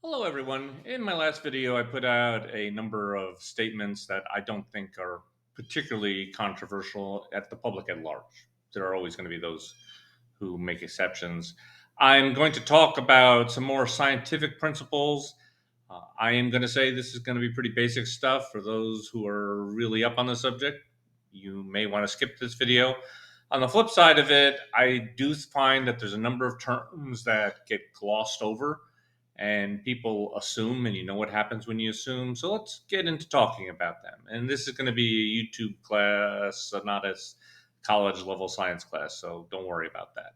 Hello, everyone. In my last video, I put out a number of statements that I don't think are particularly controversial at the public at large. There are always going to be those who make exceptions. I'm going to talk about some more scientific principles. I am going to say this is going to be pretty basic stuff for those who are really up on the subject. You may want to skip this video. On the flip side of it, I do find that there's a number of terms that get glossed over and people assume, and you know what happens when you assume. So let's get into talking about them. And this is going to be a YouTube class, not a college level science class, so don't worry about that.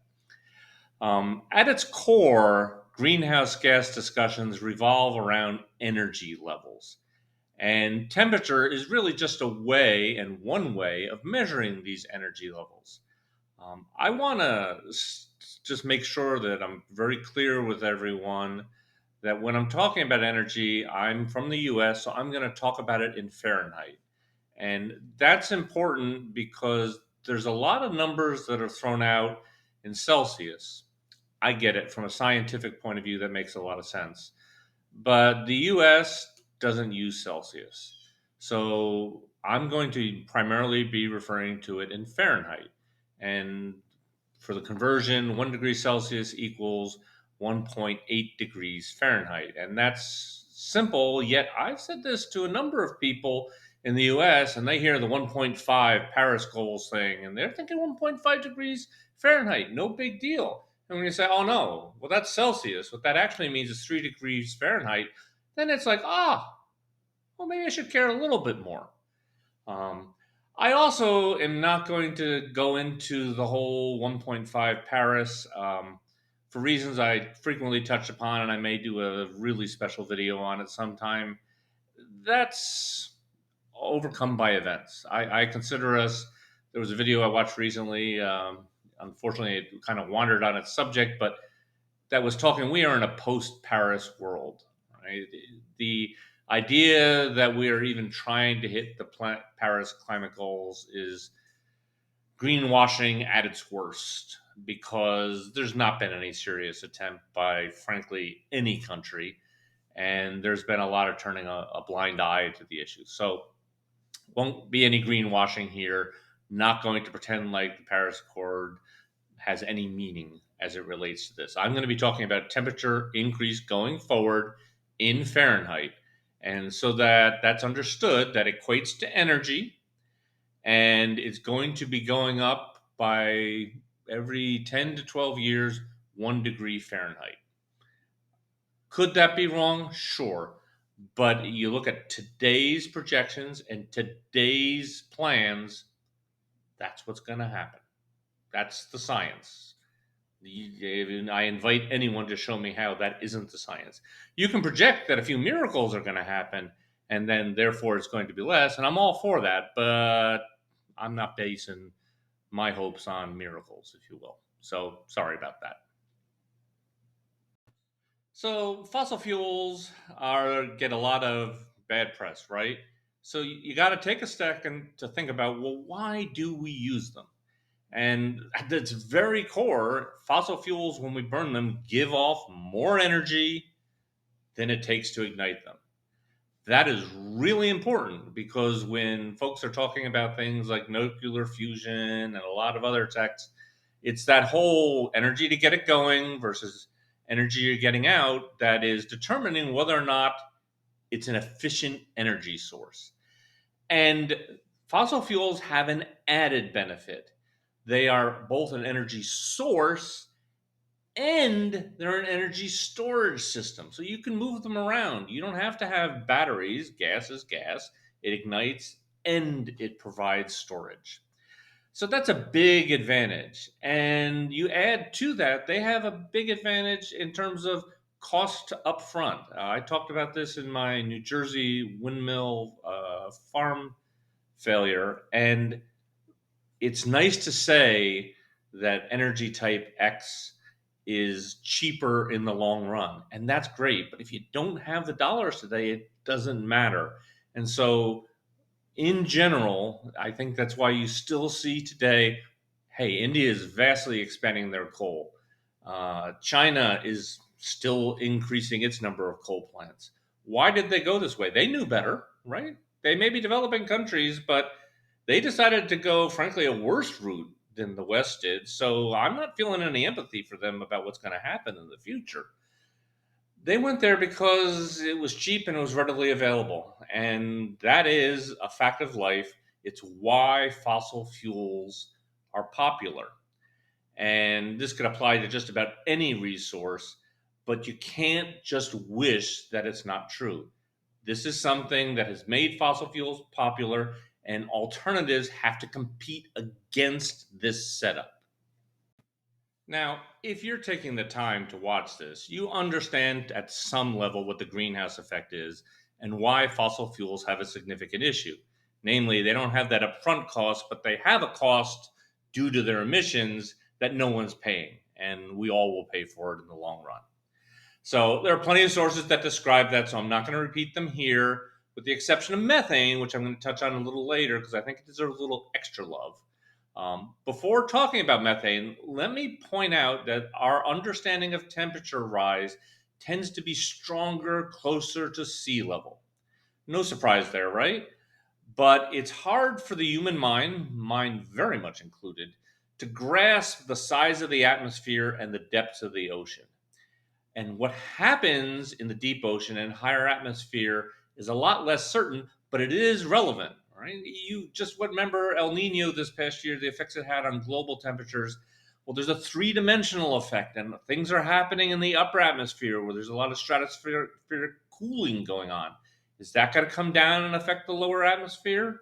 At its core, greenhouse gas discussions revolve around energy levels. And temperature is really just a way and one way of measuring these energy levels. I want to just make sure that I'm very clear with everyone that when I'm talking about energy, I'm from the US, so I'm going to talk about it in Fahrenheit. And that's important because there's a lot of numbers that are thrown out in Celsius. I get it from a scientific point of view, that makes a lot of sense. But the US doesn't use Celsius. So I'm going to primarily be referring to it in Fahrenheit. And for the conversion, 1 degree Celsius equals 1.8 degrees Fahrenheit. And that's simple, yet I've said this to a number of people in the US, and they hear the 1.5 Paris goals thing, and they're thinking 1.5 degrees Fahrenheit, no big deal. And when you say, oh no, well, that's Celsius, what that actually means is 3 degrees Fahrenheit, then it's like, well, maybe I should care a little bit more. Um, I also am not going to go into the whole 1.5 Paris for reasons I frequently touch upon, and I may do a really special video on it sometime. That's overcome by events. I consider us, there was a video I watched recently. Unfortunately, it kind of wandered on its subject, but that was talking, we are in a post Paris world. Right? The idea that we are even trying to hit the Paris climate goals is greenwashing at its worst because there's not been any serious attempt by, frankly, any country. And there's been a lot of turning a blind eye to the issue. So, won't be any greenwashing here. Not going to pretend like the Paris Accord has any meaning as it relates to this. I'm going to be talking about temperature increase going forward in Fahrenheit. And so that that's understood, that equates to energy, and it's going to be going up by every 10 to 12 years, 1 degree Fahrenheit. Could that be wrong? Sure. But you look at today's projections and today's plans, that's what's going to happen. That's the science. I invite anyone to show me how that isn't the science. You can project that a few miracles are going to happen, and then therefore it's going to be less, and I'm all for that, but I'm not basing my hopes on miracles, if you will. So sorry about that. So fossil fuels are get a lot of bad press, right? So you got to take a second to think about, well, why do we use them? And at its very core, fossil fuels, when we burn them, give off more energy than it takes to ignite them. That is really important because when folks are talking about things like nuclear fusion and a lot of other texts, it's that whole energy to get it going versus energy you're getting out that is determining whether or not it's an efficient energy source. And fossil fuels have an added benefit. They are both an energy source and they're an energy storage system. So you can move them around. You don't have to have batteries. Gas is gas, it ignites and it provides storage. So that's a big advantage. And you add to that, they have a big advantage in terms of cost upfront. I talked about this in my New Jersey windmill farm failure. And it's nice to say that energy type X is cheaper in the long run. And that's great. But if you don't have the dollars today, it doesn't matter. And so, in general, I think that's why you still see today, hey, India is vastly expanding their coal. China is still increasing its number of coal plants. Why did they go this way? They knew better, right? They may be developing countries, but they decided to go, frankly, a worse route than the West did. So I'm not feeling any empathy for them about what's going to happen in the future. They went there because it was cheap and it was readily available. And that is a fact of life. It's why fossil fuels are popular. And this could apply to just about any resource, but you can't just wish that it's not true. This is something that has made fossil fuels popular, and alternatives have to compete against this setup. Now, if you're taking the time to watch this, you understand at some level what the greenhouse effect is and why fossil fuels have a significant issue. Namely, they don't have that upfront cost, but they have a cost due to their emissions that no one's paying, and we all will pay for it in the long run. So there are plenty of sources that describe that, so I'm not going to repeat them here, with the exception of methane, which I'm going to touch on a little later because I think it deserves a little extra love. Before talking about methane, let me point out that our understanding of temperature rise tends to be stronger closer to sea level. No surprise there, right? But it's hard for the human mind, mine very much included, to grasp the size of the atmosphere and the depths of the ocean. And what happens in the deep ocean and higher atmosphere is a lot less certain, but it is relevant. Right? You just remember El Nino this past year, the effects it had on global temperatures. Well, there's a three-dimensional effect, and things are happening in the upper atmosphere where there's a lot of stratospheric cooling going on. Is that going to come down and affect the lower atmosphere?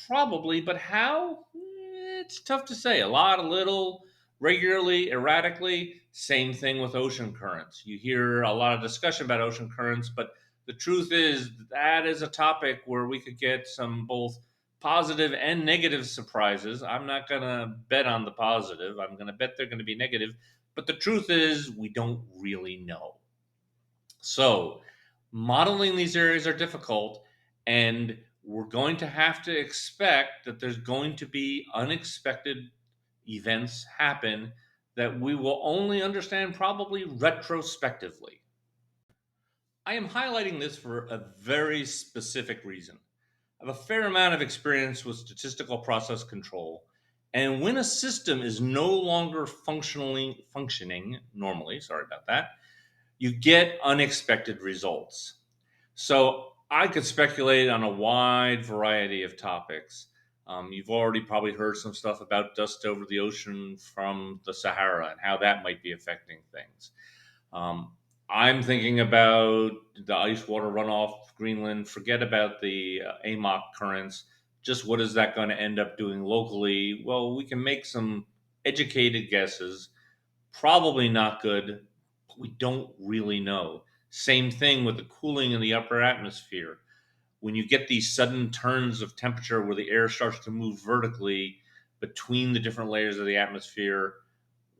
Probably, but how? It's tough to say. A lot, a little, regularly, erratically. Same thing with ocean currents. You hear a lot of discussion about ocean currents, but the truth is that is a topic where we could get some both positive and negative surprises. I'm not going to bet on the positive. I'm going to bet they're going to be negative. But the truth is, we don't really know. So, modeling these areas are difficult, and we're going to have to expect that there's going to be unexpected events happen that we will only understand probably retrospectively. I am highlighting this for a very specific reason. I have a fair amount of experience with statistical process control, and when a system is no longer functioning normally, sorry about that, you get unexpected results. So I could speculate on a wide variety of topics. You've already probably heard some stuff about dust over the ocean from the Sahara and how that might be affecting things. Um, I'm thinking about the ice water runoff of Greenland. Forget about the AMOC currents. Just what is that going to end up doing locally? Well, we can make some educated guesses. Probably not good, but we don't really know. Same thing with the cooling in the upper atmosphere. When you get these sudden turns of temperature where the air starts to move vertically between the different layers of the atmosphere,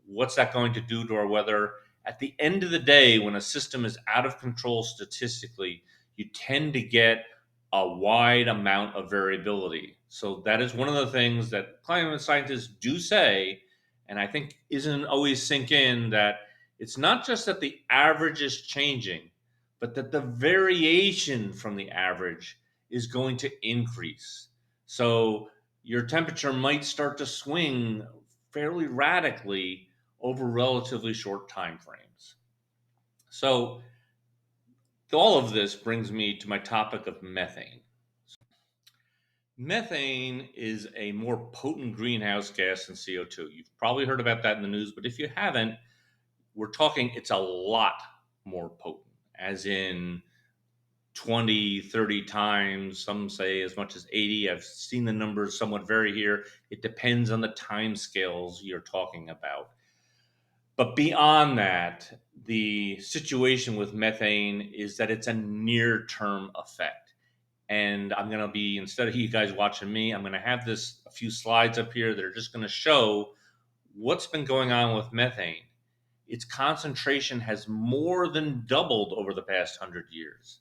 what's that going to do to our weather? At the end of the day, when a system is out of control statistically, you tend to get a wide amount of variability. So that is one of the things that climate scientists do say, and I think isn't always sink in, that it's not just that the average is changing, but that the variation from the average is going to increase. So your temperature might start to swing fairly radically over relatively short time frames. So, all of this brings me to my topic of methane. Methane is a more potent greenhouse gas than CO2. You've probably heard about that in the news, but if you haven't, we're talking it's a lot more potent, as in 20, 30 times, some say as much as 80. I've seen the numbers somewhat vary here. It depends on the time scales you're talking about. But beyond that, the situation with methane is that it's a near term effect. And I'm going to be, instead of you guys watching me, I'm going to have a few slides up here that are just going to show what's been going on with methane. Its concentration has more than doubled over the past 100 years.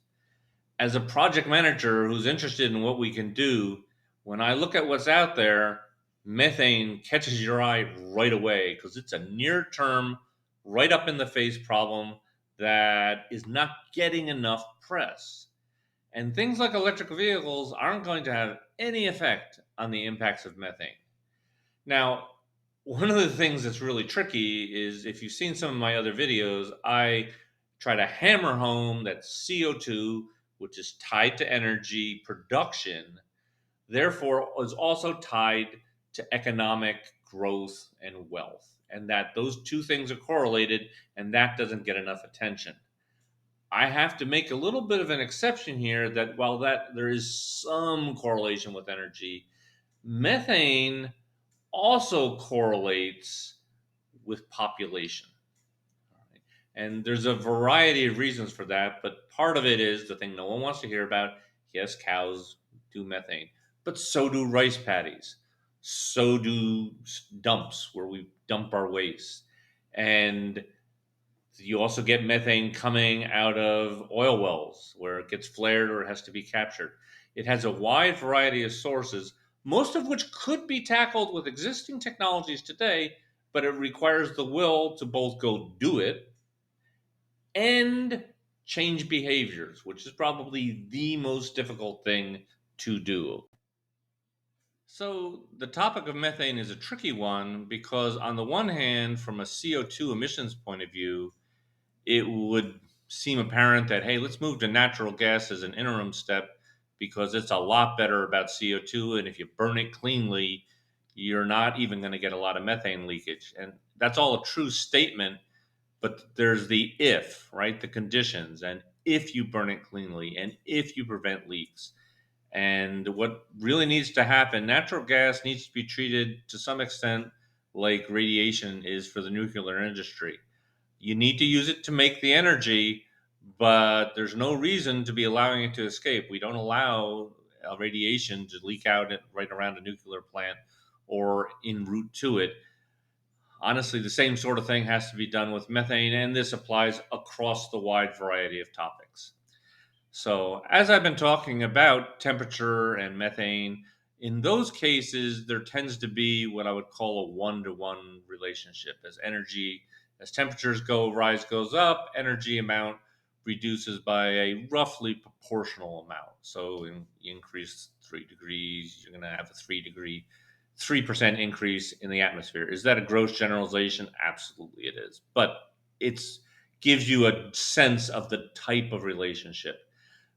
As a project manager who's interested in what we can do, when I look at what's out there, methane catches your eye right away because it's a near term, right up in the face problem that is not getting enough press. And things like electric vehicles aren't going to have any effect on the impacts of methane. Now, one of the things that's really tricky is if you've seen some of my other videos, I try to hammer home that CO2, which is tied to energy production, therefore is also tied to economic growth and wealth, and that those two things are correlated, and that doesn't get enough attention. I have to make a little bit of an exception here that while that there is some correlation with energy, methane also correlates with population. Right? And there's a variety of reasons for that, but part of it is the thing no one wants to hear about. Yes, cows do methane, but so do rice paddies. So do dumps where we dump our waste. And you also get methane coming out of oil wells where it gets flared or it has to be captured. It has a wide variety of sources, most of which could be tackled with existing technologies today, but it requires the will to both go do it and change behaviors, which is probably the most difficult thing to do. So, the topic of methane is a tricky one because, on the one hand, from a CO2 emissions point of view, it would seem apparent that, hey, let's move to natural gas as an interim step because it's a lot better about CO2. And if you burn it cleanly, you're not even going to get a lot of methane leakage. And that's all a true statement. But there's the if, right? The conditions. And if you burn it cleanly and if you prevent leaks. And what really needs to happen, natural gas needs to be treated to some extent like radiation is for the nuclear industry. You need to use it to make the energy, but there's no reason to be allowing it to escape. We don't allow radiation to leak out right around a nuclear plant or en route to it. Honestly, the same sort of thing has to be done with methane, and this applies across the wide variety of topics. So, as I've been talking about temperature and methane, in those cases, there tends to be what I would call a one-to-one relationship. As temperatures goes up, energy amount reduces by a roughly proportional amount. So, you increase 3 degrees, you're going to have a 3% increase in the atmosphere. Is that a gross generalization? Absolutely, it is. But it's gives you a sense of the type of relationship.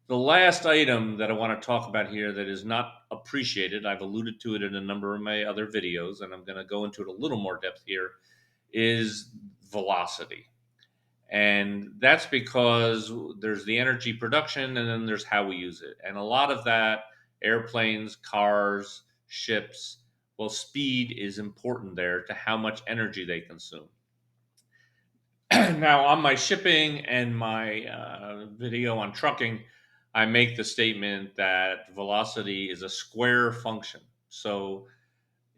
The last item that I want to talk about here that is not appreciated, I've alluded to it in a number of my other videos, and I'm going to go into it a little more depth here, is velocity. And that's because there's the energy production and then there's how we use it. And a lot of that, airplanes, cars, ships, well, speed is important there to how much energy they consume. Now, on my shipping and my video on trucking, I make the statement that velocity is a square function. So,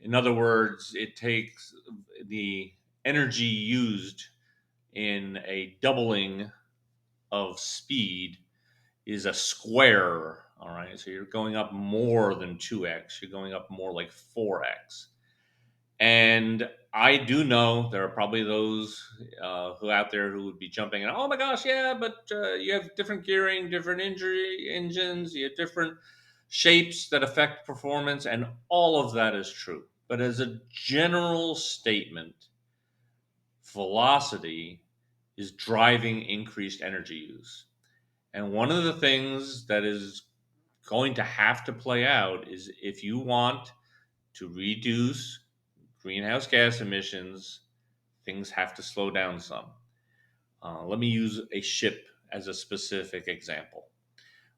in other words, it takes the energy used in a doubling of speed is a square. All right. So, you're going up more than 2x, you're going up more like 4x. And I do know there are probably those who out there who would be jumping and, oh my gosh, yeah, but you have different gearing, different injury engines, you have different shapes that affect performance, and all of that is true. But as a general statement, velocity is driving increased energy use. And one of the things that is going to have to play out is if you want to reduce greenhouse gas emissions, things have to slow down some. Let me use a ship as a specific example.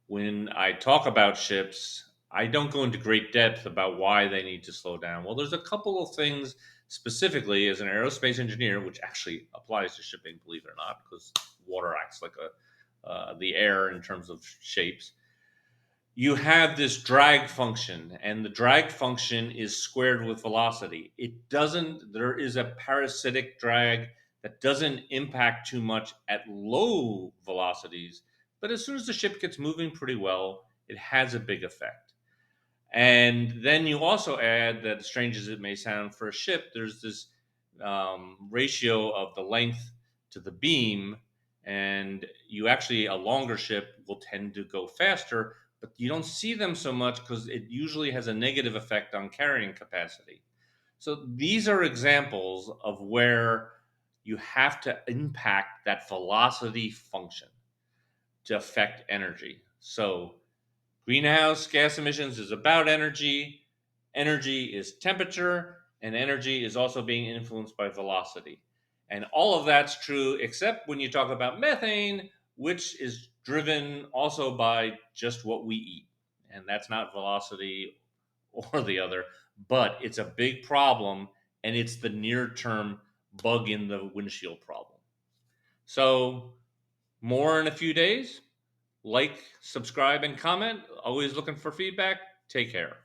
When I talk about ships, I don't go into great depth about why they need to slow down. Well, there's a couple of things specifically as an aerospace engineer, which actually applies to shipping, believe it or not, because water acts like the air in terms of shapes. You have this drag function, and the drag function is squared with velocity. It doesn't, there is a parasitic drag that doesn't impact too much at low velocities, but as soon as the ship gets moving pretty well, it has a big effect. And then you also add that, as strange as it may sound for a ship, there's this ratio of the length to the beam, And you actually, a longer ship will tend to go faster, but you don't see them so much because it usually has a negative effect on carrying capacity. So these are examples of where you have to impact that velocity function to affect energy. So greenhouse gas emissions is about energy, energy is temperature, and energy is also being influenced by velocity. And all of that's true except when you talk about methane, which is driven also by just what we eat. And that's not velocity or the other, but it's a big problem, and it's the near term bug in the windshield problem. So, more in a few days. Like, subscribe, and comment. Always looking for feedback. Take care.